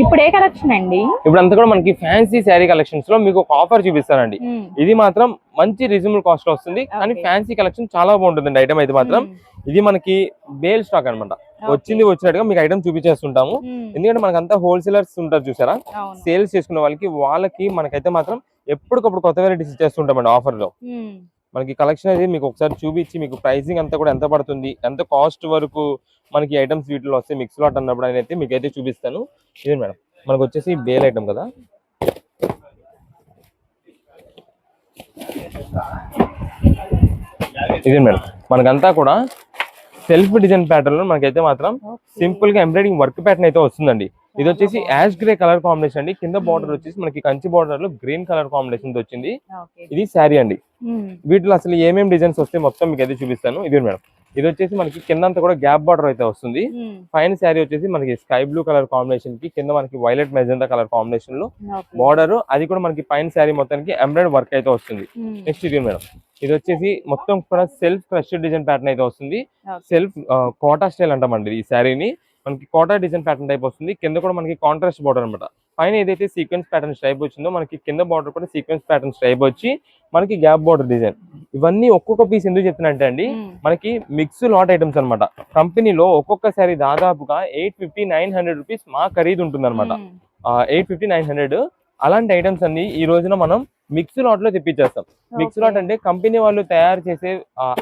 ఇప్పుడు ఏ కలెక్షన్ అండి? ఇప్పుడు అంతా కూడా మనకి ఫ్యాన్సీ శారీ కలెక్షన్స్ లో మీకు ఒక ఆఫర్ చూపిస్తానండి. ఇది మాత్రం మంచి రీజనబుల్ కాస్ట్ లో వస్తుంది, కానీ ఫ్యాన్సీ కలెక్షన్ చాలా బాగుంటుందండి. ఐటమ్ అయితే మాత్రం ఇది మనకి బేల్ స్టాక్ అనమాట. వచ్చినట్టుగా మీకు ఐటమ్ చూపించేస్తుంటాము. ఎందుకంటే మనకంతా హోల్సేలర్స్ ఉంటారు చూసారా, సేల్స్ చేసుకునే వాళ్ళకి మనకైతే మాత్రం ఎప్పటికప్పుడు కొత్త వెరైటీస్ ఇచ్చేస్తుంటామండి ఆఫర్ లో. మనకి కలెక్షన్ అనేది మీకు ఒకసారి చూపించి మీకు ప్రైసింగ్ అంతా కూడా ఎంత పడుతుంది, ఎంత కాస్ట్ వరకు మనకి ఐటమ్స్ వీటిలో వస్తే మిక్స్ లాట్ అన్నప్పుడు అయితే మీకు అయితే చూపిస్తాను. ఇదే మేడం మనకు వచ్చేసి బేల్ ఐటమ్ కదా. ఇదే మేడం మనకంతా కూడా సెల్ఫ్ డిజైన్ ప్యాటర్న్ లో మనకైతే మాత్రం సింపుల్ గా ఎంబ్రాయిడింగ్ వర్క్ ప్యాటర్న్ అయితే వస్తుందండి. ఇది వచ్చేసి యాష్ గ్రే కలర్ కాంబినేషన్ అండి. కింద బార్డర్ వచ్చేసి మనకి కంచి బార్డర్ లో గ్రీన్ కలర్ కాంబినేషన్ వచ్చింది. ఇది శారీ అండి. వీటిలో అసలు ఏమేమి డిజైన్స్ వస్తాయి మొత్తం మీకు అయితే చూపిస్తాను. ఇది మేడం, ఇది వచ్చేసి మనకి కింద అంతా కూడా గ్యాప్ బార్డర్ అయితే వస్తుంది. పైన శారీ వచ్చేసి మనకి స్కై బ్లూ కలర్ కాంబినేషన్ కి కింద మనకి వైలెట్ మెజెండా కలర్ కాంబినేషన్ లో బార్డర్, అది కూడా మనకి పైన శారీ మొత్తానికి ఎంబ్రాయిడరీ వర్క్ అయితే వస్తుంది. నెక్స్ట్ ఇది మేడం, ఇది వచ్చేసి మొత్తం కూడా సెల్ఫ్ క్రష్డ్ డిజైన్ ప్యాటర్న్ అయితే వస్తుంది. సెల్ఫ్ కోటా స్టైల్ అంటామండి ఈ శారీని. మనకి కోటా డిజైన్ ప్యాటర్న్ టైప్ వస్తుంది. కింద కూడా మనకి కాంట్రాస్ట్ బార్డర్ అనమాట. పైన ఏదైతే సీక్వెన్స్ ప్యాటర్న్ స్ట్రైప్ వచ్చిందో మనకి కింద బార్డర్ కూడా సీక్వెన్స్ ప్యాటర్న్ స్ట్రైప్ వచ్చి మనకి గ్యాప్ బార్డర్ డిజైన్. ఇవన్నీ ఒక్కొక్క పీస్ ఎందుకు చెప్తున్నా అంటే మనకి మిక్స్ లాట్ ఐటమ్స్ అనమాట. కంపెనీలో ఒక్కొక్క సారీ దాదాపుగా 850-900 రూపీస్ మా ఖరీదు ఉంటుంది అనమాట. 850-900 అలాంటి ఐటమ్స్ అన్ని ఈ రోజున మనం మిక్స్ లాట్ లో తెప్పించేస్తాం. మిక్స్ లాట్ అంటే కంపెనీ వాళ్ళు తయారు చేసే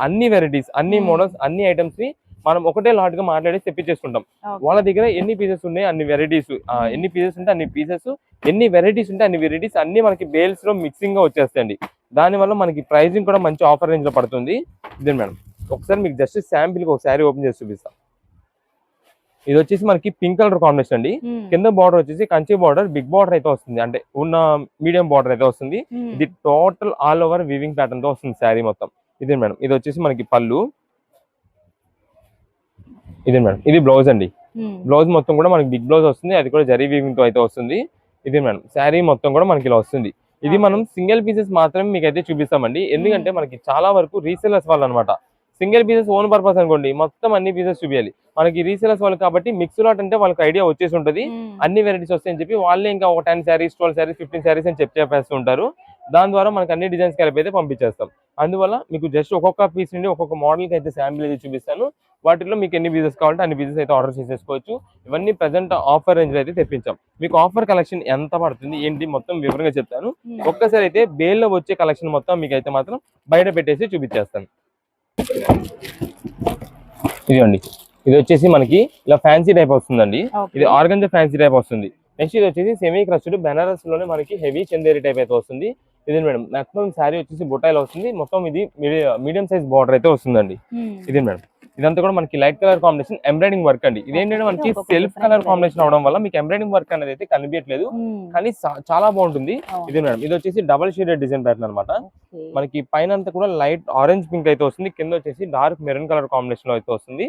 అన్ని వెరైటీస్, అన్ని మోడల్స్, అన్ని ఐటమ్స్ ని మనం ఒకటే లాట్ గా మాట్లాడి తెప్పించేసుకుంటాం. వాళ్ళ దగ్గర ఎన్ని పీసెస్ ఉన్నాయి అన్ని వెరైటీస్, ఎన్ని పీసెస్ ఉంటే అన్ని పీసెస్, ఎన్ని వెరైటీస్ ఉంటే అన్ని వెరైటీస్ అన్ని మనకి బేల్స్ లో మిక్సింగ్ గా వచ్చేస్తాయండి. దానివల్ల మనకి ప్రైసింగ్ కూడా మంచి ఆఫర్ రేంజ్ లో పడుతుంది. ఇదే మేడం, ఒకసారి మీకు జస్ట్ శాంపిల్ కి ఒక శారీ ఓపెన్ చేసి చూపిస్తాం. ఇది వచ్చేసి మనకి పింక్ కలర్ కాంబినేషన్ అండి. కింద బార్డర్ వచ్చేసి కంచి బార్డర్, బిగ్ బార్డర్ అయితే వస్తుంది, అంటే ఉన్న మీడియం బార్డర్ అయితే వస్తుంది. ఇది total all over weaving pattern తో వస్తుంది శారీ మొత్తం. ఇదే మేడం, ఇది వచ్చేసి మనకి పళ్ళు. ఇదే మేడం, ఇది బ్లౌజ్ అండి. బ్లౌజ్ మొత్తం కూడా మనకి బిగ్ బ్లౌజ్ వస్తుంది, అది కూడా జరీ వీవింగ్ తో అయితే వస్తుంది. ఇదే మేడం, శారీ మొత్తం కూడా మనకి ఇలా వస్తుంది. ఇది మనం సింగిల్ పీసెస్ మాత్రమే మీకు అయితే చూపిస్తామండి. ఎందుకంటే మనకి చాలా వరకు రీసెలర్స్ వాళ్ళు అనమాట. సింగిల్ పీసెస్ ఓన్ పర్పస్ అనుకోండి, మొత్తం అన్ని పీసెస్ చూపించాలి. మనకి రీసెలర్స్ వాళ్ళు కాబట్టి మిక్స్ లాట్ అంటే వాళ్ళకి ఐడియా వచ్చేసి ఉంటుంది, అన్ని వెరైటీస్ వస్తాయని చెప్పి వాళ్ళే ఇంకా ఒక 10 శారీస్ 12 శారీస్ 15 శారీస్ అని చెప్పేస్తూ ఉంటారు. దాని ద్వారా మనకి అన్ని డిజైన్స్ కలిపి అయితే పంపించేస్తాం. అందువల్ల మీకు జస్ట్ ఒక్కొక్క పీస్ నుండి ఒక్కొక్క మోడల్కి అయితే శాంపిల్ అయితే చూపిస్తాను. వాటిలో మీకు ఎన్ని పీసెస్ కావాలంటే అన్ని పీసెస్ అయితే ఆర్డర్ చేసేసుకోవచ్చు. ఇవన్నీ ప్రెసెంట్ ఆఫర్ రేంజ్ లో అయితే తెప్పించాం. మీకు ఆఫర్ కలెక్షన్ ఎంత పడుతుంది ఏంటి మొత్తం వివరంగా చెప్తాను. ఒక్కసారి అయితే బేల్ లో వచ్చే కలెక్షన్ మొత్తం మీకు అయితే మాత్రం బయట పెట్టేసి చూపించేస్తాను. ఇదిగోండి, ఇది వచ్చేసి మనకి ఇలా ఫ్యాన్సీ టైప్ వస్తుందండి. ఇది ఆర్గంజా ఫ్యాన్సీ టైప్ వస్తుంది. నెక్స్ట్ ఇది వచ్చేసి సెమీ క్రష్డ్ బెనారస్ లోనే మనకి హెవీ చందేరి టైప్ అయితే వస్తుంది. ఇది మేడం, మొత్తం శారీ వచ్చేసి బుట్టాయిలో వస్తుంది. మొత్తం ఇది మీడియం సైజ్ బార్డర్ అయితే వస్తుందండి. ఇది మేడం, ఇదంతా కూడా మనకి light colour combination embroidering work అండి. ఇదేంటంటే మనకి సెల్ఫ్ కలర్ కాంబినేషన్ అవడం వల్ల మీకు ఎంబ్రాయిడింగ్ వర్క్ అనేది అయితే కనిపించట్లేదు, కానీ చాలా బాగుంటుంది. ఇది మేడం, ఇది వచ్చేసి డబల్ షేడెడ్ డిజైన్ ప్యాటర్న్ అనమాట. మనకి పైన అంతా కూడా లైట్ ఆరెంజ్ పింక్ అయితే వస్తుంది, కింద వచ్చేసి డార్క్ మెరూన్ కలర్ కాంబినేషన్ లో అయితే వస్తుంది.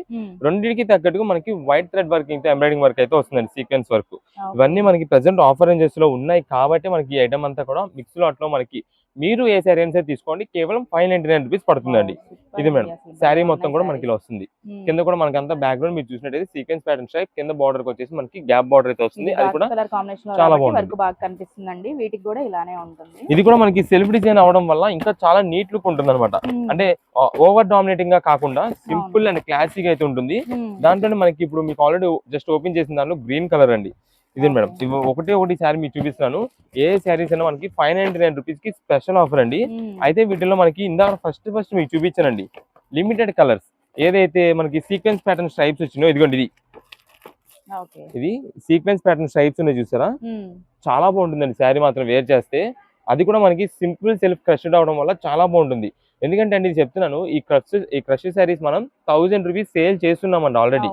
రెండింటికి తగ్గట్టుగా మనకి వైట్ థ్రెడ్ వర్క్ అయితే ఎంబ్రాయిడింగ్ వర్క్ అయితే వస్తుందండి, సీక్వెన్స్ వర్క్. ఇవన్నీ మనకి ప్రెసెంట్ ఆఫర్ రేంజెస్ లో ఉన్నాయి కాబట్టి మనకి ఈ ఐటమ్ అంతా కూడా మిక్స్ లాట్ లో మనకి మీరు ఏ శారీ అయినా తీసుకోండి కేవలం 599 రూపీస్ పడుతుందండి. ఇది మేడం, శారీ మొత్తం కూడా మనకి ఇలా వస్తుంది. కింద కూడా మనకి అంతా బ్యాక్గ్రౌండ్ మీరు చూసినట్టయితే సీక్వెన్స్ ప్యాటర్న్ స్టైప్, కింద బార్డర్ కి వచ్చేసి మనకి గ్యాప్ బార్డర్ అయితే వస్తుంది. అది కూడా చాలా బాగుంటుంది. వీటికి కూడా ఇలానే ఉంటుంది. ఇది కూడా మనకి సెల్ఫ్ డిజైన్ అవడం వల్ల ఇంకా చాలా నీట్ లుక్ ఉంటుంది అనమాట. అంటే ఓవర్ డామినేటింగ్ గా కాకుండా సింపుల్ అండ్ క్లాసిక్ అయితే ఉంటుంది. దాంట్లో మనకి ఇప్పుడు మీకు ఆల్రెడీ జస్ట్ ఓపెన్ చేసిన దాంట్లో గ్రీన్ కలర్ అండి. ఇదే మేడం, ఒకటి శారీ మీకు చూపిస్తున్నాను. ఏ శారీస్ అయినా మనకి 599 రూపీస్ కి స్పెషల్ ఆఫర్ అండి. అయితే వీటిలో మనకి ఇందాక ఫస్ట్ మీకు చూపించానండి లిమిటెడ్ కలర్స్. ఏదైతే మనకి సీక్వెన్స్ ప్యాటర్న్ స్ట్రైప్స్ వచ్చినాయో ఇదిగోండి, ఇది సీక్వెన్స్ ప్యాటర్న్ స్ట్రైప్స్ ఉన్నాయి చూసారా, చాలా బాగుంటుందండి శారీ మాత్రం వేర్ చేస్తే. అది కూడా మనకి సింపుల్ సెల్ఫ్ క్రష్డ్ అవడం వల్ల చాలా బాగుంటుంది. ఎందుకంటే అండి ఇది చెప్తున్నాను, ఈ క్రష్ శారీస్ మనం 1000 రూపీస్ సేల్ చేస్తున్నామండి ఆల్రెడీ.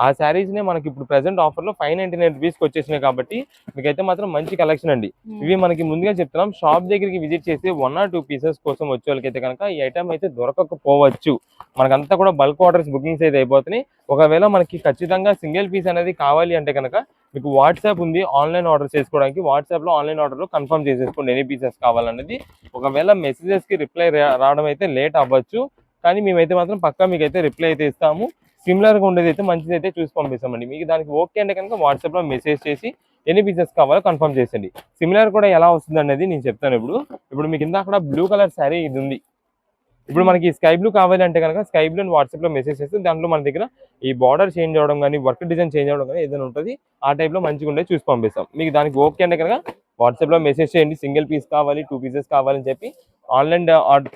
ఆ శారీస్ నే మనకి ఇప్పుడు ప్రెసెంట్ ఆఫర్ లో 599 రూపీస్ కి వచ్చేసినాయి కాబట్టి మీకైతే మాత్రం మంచి కలెక్షన్ అండి. ఇవి మనకి ముందుగా చెప్తున్నాం, షాప్ దగ్గరికి విజిట్ చేసి 1 or 2 పీసెస్ కోసం వచ్చే వాళ్ళకైతే కనుక ఈ ఐటమ్ అయితే దొరకకపోవచ్చు. మనకంతా కూడా బల్క్ ఆర్డర్స్ బుకింగ్స్ అయితే అయిపోతున్నాయి. ఒకవేళ మనకి ఖచ్చితంగా సింగిల్ పీస్ అనేది కావాలి అంటే కనుక మీకు వాట్సాప్ ఉంది, ఆన్లైన్ ఆర్డర్ చేసుకోవడానికి. వాట్సాప్ లో ఆన్లైన్ ఆర్డర్ లో కన్ఫర్మ్ చేసేసుకోండి ఎన్ని పీసెస్ కావాలనేది. ఒకవేళ మెసేజెస్ కి రిప్లై రావడం అయితే లేట్ అవ్వచ్చు, కానీ మేమైతే మాత్రం పక్కా మీకైతే రిప్లై అయితే ఇస్తాము. సిమిలర్ గా ఉండేది అయితే మంచిది అయితే చూసి పంపిస్తామండి. మీకు దానికి ఓకే అంటే కనుక వాట్సాప్ లో మెసేజ్ చేసి ఎన్ని పీసెస్ కావాలో కన్ఫర్మ్ చేసండి. సిమిలర్ కూడా ఎలా వస్తుంది అనేది నేను చెప్తాను. ఇప్పుడు మీకు ఇందాక అక్కడ బ్లూ కలర్ శారీ ఇది ఉంది. ఇప్పుడు మనకి స్కై బ్లూ కావాలి అంటే కనుక స్కై బ్లూ వాట్సాప్ లో మెసేజ్ చేస్తే దాంట్లో మన దగ్గర ఈ బార్డర్ చేంజ్ అవడం కానీ వర్క్ డిజైన్ చేంజ్ అవడం కానీ ఏదైనా ఉంటుంది, ఆ టైప్ లో మంచిగా ఉండే చూసి పంపిస్తాం. మీకు దానికి ఓకే అంటే కనుక వాట్సాప్ లో మెసేజ్ చేయండి, సింగిల్ పీస్ కావాలి 2 పీసెస్ కావాలని చెప్పి ఆన్లైన్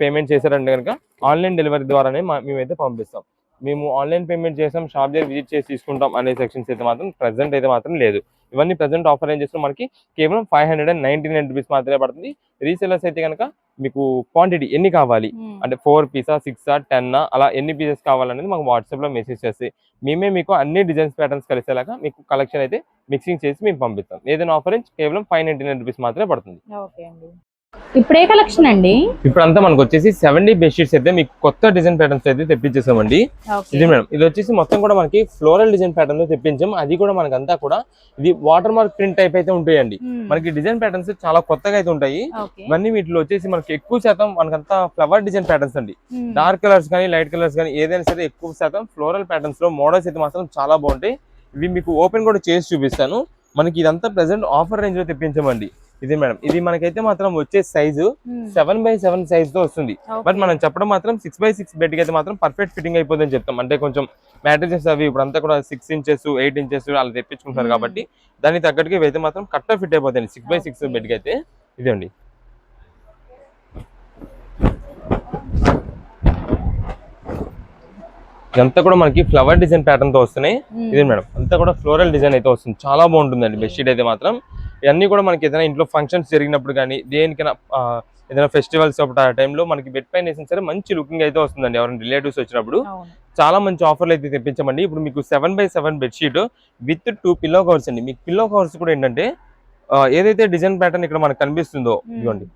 పేమెంట్ చేశారంటే కనుక ఆన్లైన్ డెలివరీ ద్వారానే మేమైతే పంపిస్తాం. మేము ఆన్లైన్ పేమెంట్ చేసాం, షాప్ దగ్గర విజిట్ చేసి తీసుకుంటాం అనే సెక్షన్స్ అయితే మాత్రం ప్రెసెంట్ అయితే మాత్రం లేదు. ఇవన్నీ ప్రెసెంట్ ఆఫర్ ఏం చేస్తున్నాం మనకి కేవలం 599 రూపీస్ మాత్రమే పడుతుంది. రీసెలర్స్ అయితే కనుక మీకు క్వాంటిటీ ఎన్ని కావాలి అంటే 4 పీసా 6 10 అలా ఎన్ని పీసెస్ కావాలనేది మాకు వాట్సాప్ లో మెసేజ్ చేస్తే మేమే మీకు అన్ని డిజైన్స్ ప్యాటర్న్స్ కలిసేలాగా మీకు కలెక్షన్ అయితే మిక్సింగ్ చేసి మేము పంపిస్తాం. ఏదైనా ఆఫర్ కేవలం 599 రూపీస్ మాత్రమే పడుతుంది. ఓకే అండి. ఇప్పుడు ఏ కలెక్షన్ అండి? ఇప్పుడు అంతా మనకు వచ్చేసి 70 బెడ్షీట్స్ అయితే మీకు కొత్త డిజైన్ ప్యాటర్న్స్ అయితే తెప్పించేసామండి. ఇది మేడం, ఇది వచ్చేసి మొత్తం కూడా మనకి ఫ్లోరల్ డిజైన్ ప్యాటర్న్ లో తెప్పించాం. అది కూడా మనకంతా కూడా ఇది వాటర్ మార్క్ ప్రింట్ టైప్ అయితే ఉంటాయండి. మనకి డిజైన్ ప్యాటర్న్స్ చాలా కొత్తగా అయితే ఉంటాయి. ఇవన్నీ వీటిలో వచ్చేసి మనకి ఎక్కువ శాతం మనకంతా ఫ్లవర్ డిజైన్ ప్యాటర్న్స్ అండి. డార్క్ కలర్స్ కానీ లైట్ కలర్స్ కానీ ఏదైనా సరే ఎక్కువ శాతం ఫ్లోరల్ ప్యాటర్న్స్ లో మోడల్స్ అయితే మాత్రం చాలా బాగుంటాయి. ఇవి మీకు ఓపెన్ కూడా చేసి చూపిస్తాను. మనకి ఇదంతా ప్రెసెంట్ ఆఫర్ రేంజ్ లో తెప్పించామండి. ఇది మేడం, ఇది మనకైతే మాత్రం వచ్చే సైజు 7x7 సైజ్ తో వస్తుంది. బట్ మనం చెప్పడం మాత్రం 6x6 బెడ్ కి అయితే మాత్రం పర్ఫెక్ట్ ఫిట్టింగ్ అయిపోతుందని చెప్తాం. అంటే కొంచెం మ్యాట్రిసెస్ అవి ఇప్పుడు అంతా కూడా 6 ఇంచెస్ 8 ఇంచెస్ అలా తెప్పించుకుంటారు కాబట్టి దానికి తగ్గట్టుగా ఇవైతే మాత్రం కరెక్ట్ ఫిట్ అయిపోతాయి 6x6 బెడ్ కి అయితే. ఇదండి, ఇదంతా కూడా మనకి ఫ్లవర్ డిజైన్ ప్యాటర్న్ తో వస్తున్నాయి. ఇది మేడం, అంతా కూడా ఫ్లోరల్ డిజైన్ అయితే వస్తుంది. చాలా బాగుంటుందండి బెడ్షీట్ అయితే మాత్రం. ఇవన్నీ కూడా మనకి ఏదైనా ఇంట్లో ఫంక్షన్స్ జరిగినప్పుడు కానీ దేనికైనా ఏదైనా ఫెస్టివల్స్ ఆ టైంలో మనకి బెడ్ పైన వేసిన సరే మంచి లుకింగ్ అయితే వస్తుందండి. ఎవరైనా రిలేటివ్స్ వచ్చినప్పుడు చాలా మంచి ఆఫర్లు అయితే తెప్పించామండి. ఇప్పుడు మీకు 7x7 bedsheet with 2 pillow covers అండి. మీకు పిల్లో కవర్స్ కూడా ఏంటంటే ఏదైతే డిజైన్ ప్యాటర్న్ ఇక్కడ మనకు కనిపిస్తుందో ఇదిగోండి,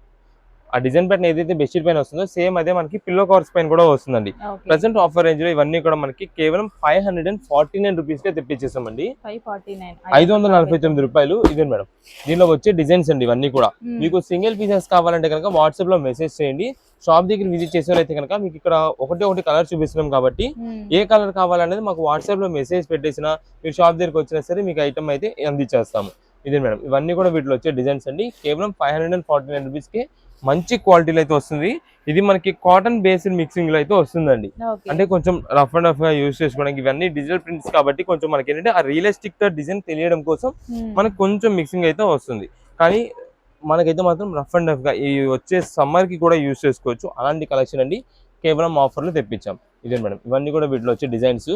ఆ డిజైన్ ప్యాటర్న్ ఏదైతే బెడ్షీట్ పైన వస్తుందో సేమ్ అదే మనకి పిల్లో కవర్స్ పైన కూడా వస్తుందండి. ప్రెసెంట్ ఆఫర్ రేంజ్ లో ఇవన్నీ కూడా మనకి కేవలం 549 రూపీస్ కే తెప్పించేసామండి. 549 రూపాయలు. ఇదే మేడం, దీనిలో వచ్చే డిజైన్స్ అండి ఇవన్నీ కూడా. మీకు సింగిల్ పీసెస్ కావాలంటే కనుక వాట్సాప్ లో మెసేజ్ చేయండి. షాప్ దగ్గర విజిట్ చేసేవాళ్ళైతే కనుక మీకు ఇక్కడ ఒకటి కలర్ చూపిస్తున్నాం కాబట్టి ఏ కలర్ కావాలనేది మాకు వాట్సాప్ లో మెసేజ్ పెట్టేసినా మీరు షాప్ దగ్గరికి వచ్చినా సరే మీకు ఐటమ్ అయితే అందించేస్తాము. ఇదే మేడం, ఇవన్నీ కూడా వీటిలో వచ్చే డిజైన్స్ అండి. కేవలం 549 రూపీస్ కి మంచి క్వాలిటీలో అయితే వస్తుంది. ఇది మనకి కాటన్ బేస్డ్ మిక్సింగ్ లో అయితే వస్తుందండి. అంటే కొంచెం రఫ్ అండ్ రఫ్ గా యూజ్ చేసుకోవడానికి. ఇవన్నీ డిజిటల్ ప్రింట్స్ కాబట్టి కొంచెం మనకి ఏంటంటే ఆ రియలిస్టిక్ గా డిజైన్ తెలియడం కోసం మనకి కొంచెం మిక్సింగ్ అయితే వస్తుంది. కానీ మనకైతే మాత్రం రఫ్ అండ్ రఫ్ గా ఈ వచ్చే సమ్మర్ కి కూడా యూజ్ చేసుకోవచ్చు. అలాంటి కలెక్షన్ అండి కేవలం ఆఫర్లు తెప్పించాం. ఇదే మేడం, ఇవన్నీ కూడా వీటిలో వచ్చే డిజైన్స్.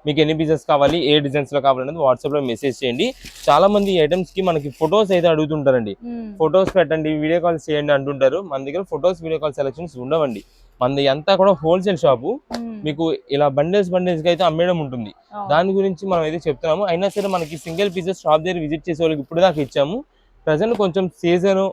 మీకు ఎన్ని పీసెస్ కావాలి, ఏ డిజైన్స్ లో కావాలనేది వాట్సాప్ లో మెసేజ్ చేయండి. చాలా మంది ఐటమ్స్ కి మనకి ఫొటోస్ అయితే అడుగుతుంటారండి. ఫొటోస్ పెట్టండి, వీడియో కాల్స్ చేయండి అంటుంటారు. మన దగ్గర ఫొటోస్ వీడియో కాల్ సెలెక్షన్స్ ఉండవండి. మనది అంతా కూడా హోల్సేల్ షాపు. మీకు ఇలా బండిల్స్ కి అయితే అమ్మేయడం ఉంటుంది. దాని గురించి మనం అయితే చెప్తున్నాము. అయినా సరే మనకి సింగిల్ పీసెస్ షాప్ దగ్గర విజిట్ చేసే వాళ్ళకి ఇప్పుడు దాకా ఇచ్చాము. ప్రజెంట్ కొంచెం సీజన్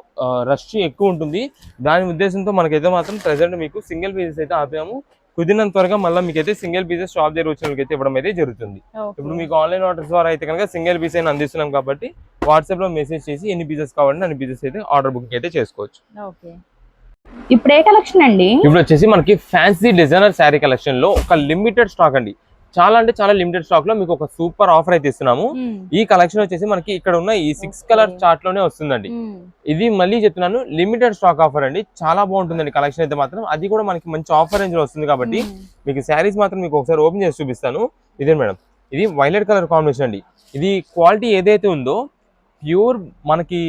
రష్ ఎక్కువ ఉంటుంది. దాని ఉద్దేశంతో మనకైతే మాత్రం ప్రజెంట్ మీకు సింగిల్ పీసెస్ అయితే ఆపాము. కుదిరినంత త్వరగా మళ్ళీ మీకు అయితే సింగిల్ పీసెస్ షాప్ దగ్గర వచ్చిన వాళ్ళకి అయితే ఇవ్వడం అయితే జరుగుతుంది. ఇప్పుడు మీకు ఆన్లైన్ ఆర్డర్స్ ద్వారా అయితే కనుక సింగిల్ పీస్ అయినా అందిస్తున్నాం కాబట్టి వాట్సాప్ లో మెసేజ్ చేసి ఎన్ని పీసెస్ కావాలంటే అన్ని పీసెస్ అయితే ఆర్డర్ బుకింగ్ అయితే చేసుకోవచ్చు. ఇప్పుడు ఏ కలెక్షన్ అండి? ఇప్పుడు వచ్చేసి మనకి ఫ్యాన్సీ డిజైనర్ శారీ కలెక్షన్ లో ఒక లిమిటెడ్ స్టాక్ అండి. చాలా అంటే చాలా లిమిటెడ్ స్టాక్ లో మీకు ఒక సూపర్ ఆఫర్ అయితే ఇస్తున్నాము. ఈ కలెక్షన్ వచ్చేసి మనకి ఇక్కడ ఉన్న ఈ 6 కలర్ చార్ట్ లోనే వస్తుందండి. ఇది మళ్ళీ చెప్తున్నాను, లిమిటెడ్ స్టాక్ ఆఫర్ అండి. చాలా బాగుంటుందండి కలెక్షన్ అయితే మాత్రం. అది కూడా మనకి మంచి ఆఫర్ రేంజ్ లో వస్తుంది కాబట్టి మీకు శారీస్ మాత్రం మీకు ఒకసారి ఓపెన్ చేసి చూపిస్తాను. ఇదే మేడం, ఇది వైలెట్ కలర్ కాంబినేషన్ అండి. ఇది క్వాలిటీ ఏదైతే ఉందో ప్యూర్ మనకి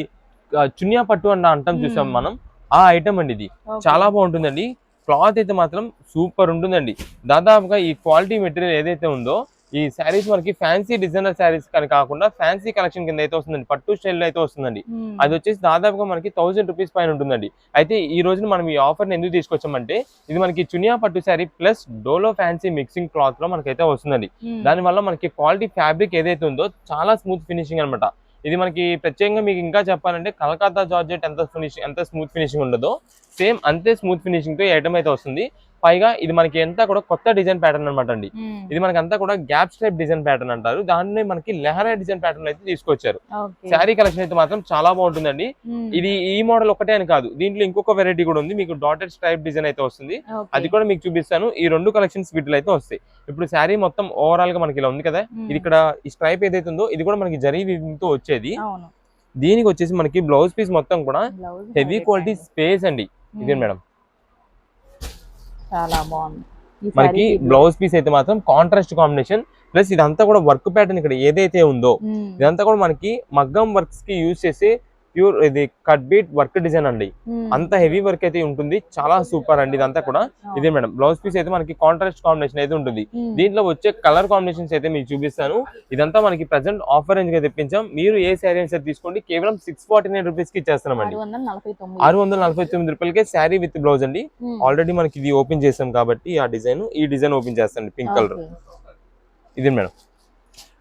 చున్యా పట్టు అంటాం చూసాం మనం, ఆ ఐటమ్ అండి. ఇది చాలా బాగుంటుందండి. క్లాత్ అయితే మాత్రం సూపర్ ఉంటుందండి. దాదాపుగా ఈ క్వాలిటీ మెటీరియల్ ఏదైతే ఉందో ఈ శారీస్ మనకి ఫ్యాన్సీ డిజైనర్ శారీస్ కానీ కాకుండా ఫ్యాన్సీ కలెక్షన్ కింద అయితే వస్తుందండి. పట్టు స్టైల్ అయితే వస్తుందండి. అది వచ్చేసి దాదాపుగా మనకి 1000 రూపీస్ పైన ఉంటుందండి. అయితే ఈ రోజున మనం ఈ ఆఫర్ ని ఎందుకు తీసుకొచ్చామంటే ఇది మనకి చునియా పట్టు sari plus Dolo fancy mixing cloth లో మనకైతే వస్తుందండి. దానివల్ల మనకి క్వాలిటీ ఫ్యాబ్రిక్ ఏదైతే ఉందో చాలా స్మూత్ ఫినిషింగ్ అనమాట. ఇది మనకి ప్రత్యేకంగా మీకు ఇంకా చెప్పాలంటే కలకత్తా జార్జెట్ ఎంత స్మూత్ ఫినిషింగ్ ఉండదో సేమ్ అంతే స్మూత్ ఫినిషింగ్ తో ఈ ఐటమ్ అయితే వస్తుంది. పైగా ఇది మనకి అంతా కూడా కొత్త డిజైన్ ప్యాటర్న్ అనమాట అండి. ఇది మనకి అంతా కూడా గ్యాప్ స్టైప్ డిజైన్ ప్యాటర్న్ అంటారు. దాన్ని మనకి లెహరా డిజైన్ ప్యాటర్న్ అయితే తీసుకొచ్చారు. శారీ కలెక్షన్ అయితే మాత్రం చాలా బాగుంటుందండి. ఇది ఈ మోడల్ ఒకటే అని కాదు, దీంట్లో ఇంకొక వెరైటీ కూడా ఉంది. మీకు డాటెడ్ స్ట్రైప్ డిజైన్ అయితే వస్తుంది. అది కూడా మీకు చూపిస్తాను. ఈ 2 కలెక్షన్స్ వీటిలో అయితే వస్తాయి. ఇప్పుడు శారీ మొత్తం ఓవరాల్ గా మనకి ఇలా ఉంది కదా, ఇది ఇక్కడ ఈ స్ట్రైప్ ఏదైతే ఉందో ఇది కూడా మనకి జరీ వీవింగ్ తో వచ్చేది. దీనికి వచ్చేసి మనకి బ్లౌజ్ పీస్ మొత్తం కూడా హెవీ క్వాలిటీ స్పేస్ అండి. ఇదే మేడం, చాలా బాగుంది. మనకి బ్లౌజ్ పీస్ అయితే మాత్రం కాంట్రాస్ట్ కాంబినేషన్ ప్లస్ ఇదంతా కూడా వర్క్ ప్యాటర్న్ ఇక్కడ ఏదైతే ఉందో ఇదంతా కూడా మనకి మగ్గం వర్క్స్ కి యూజ్ చేసే ప్యూర్ ఇది కట్ బీట్ వర్క్ డిజైన్ అండి. అంత హెవీ వర్క్ అయితే ఉంటుంది, చాలా సూపర్ అండి ఇదంతా కూడా. ఇదే మేడం బ్లౌజ్ పీస్ అయితే మనకి కాంట్రాస్ట్ కాంబినేషన్ అయితే ఉంటుంది. దీంట్లో వచ్చే కలర్ కాంబినేషన్స్ అయితే మీకు చూపిస్తాను. ఇదంతా మనకి ప్రెసెంట్ ఆఫర్ రేంజ్ గా తెప్పించాం. మీరు ఏ శారీ అయితే తీసుకోండి కేవలం 649 రూపీస్ కి ఇచ్చేస్తున్నామండి. 649 రూపాయలకే శారీ విత్ బ్లౌజ్ అండి. ఆల్రెడీ మనకి ఇది ఓపెన్ చేసాం కాబట్టి ఈ డిజైన్ ఓపెన్ చేస్తాండి పింక్ కలర్. ఇది మేడం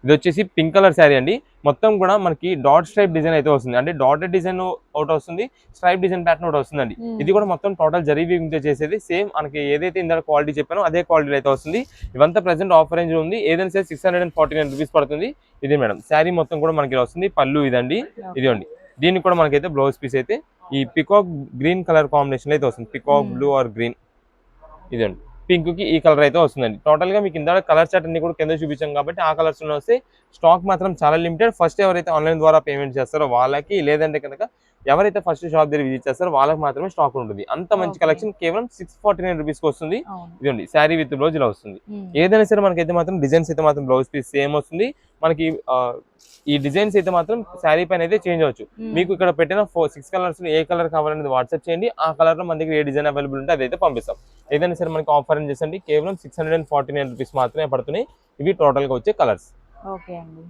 ఇది వచ్చేసి పింక్ కలర్ శారీ అండి. మొత్తం కూడా మనకి డాట్ స్ట్రైప్ డిజైన్ అయితే వస్తుంది, అంటే డాటెడ్ డిజైన్ ఒకటి వస్తుంది, స్ట్రైప్ డిజైన్ ప్యాటర్న్ ఒకటి వస్తుందండి. ఇది కూడా మొత్తం టోటల్ జరీ వీవింగ్ తో చేసేది. సేమ్ మనకి ఏదైతే ఇందాక క్వాలిటీ చెప్పానో అదే క్వాలిటీ అయితే వస్తుంది. ఇవంతా ప్రెసెంట్ ఆఫర్ రేంజ్ ఉంది. ఏదైనా సరే 649 రూపీస్ పడుతుంది. ఇది మేడం శారీ మొత్తం కూడా మనకి వస్తుంది. పళ్ళు ఇదండి, ఇదిగోండి. దీనికి కూడా మనకైతే బ్లౌజ్ పీస్ అయితే ఈ పికాక్ గ్రీన్ కలర్ కాంబినేషన్ అయితే వస్తుంది. పికాక్ బ్లూ ఆర్ గ్రీన్, ఇదండి పింక్ కి ఈ కలర్ అయితే వస్తుందండి. టోటల్ గా మీకు ఇందాక కలర్ చార్ట్ అన్ని కూడా కింద చూపించాం కాబట్టి ఆ కలర్స్ వస్తే స్టాక్ మాత్రం చాలా లిమిటెడ్. ఫస్ట్ ఎవరైతే ఆన్లైన్ ద్వారా పేమెంట్ చేస్తారో వాళ్ళకి, లేదంటే కనుక ఎవరైతే ఫస్ట్ షాప్ దగ్గర విజిట్ చేస్తారో వాళ్ళకి మాత్రమే స్టాక్ ఉంటుంది. అంత మంచి కలెక్షన్ కేవలం 649 రూపీస్ కి వస్తుంది. ఇదండి శారీ విత్ బ్లౌజ్ ఇలా వస్తుంది. ఏదైనా సరే మనకైతే మాత్రం డిజైన్స్ అయితే మాత్రం బ్లౌజ్ పీస్ సేమ్ వస్తుంది. మనకి ఈ డిజైన్స్ అయితే మాత్రం శారీ పైన అయితే చేంజ్ అవ్వచ్చు. మీకు ఇక్కడ పెట్టిన 6 కలర్స్ ఏ కలర్ కావాలనేది వాట్సాప్ చేయండి. ఆ కలర్ లో మన దగ్గర ఏ డిజైన్ అవైలబుల్ ఉంటే అదైతే పంపిస్తాం. ఏదైనా సరే మనకి ఆఫర్ ఏం చేసండి కేవలం 649 రూపీస్ మాత్రమే పడుతున్నాయి. ఇవి టోటల్ గా వచ్చే కలర్స్. ఓకే అండి.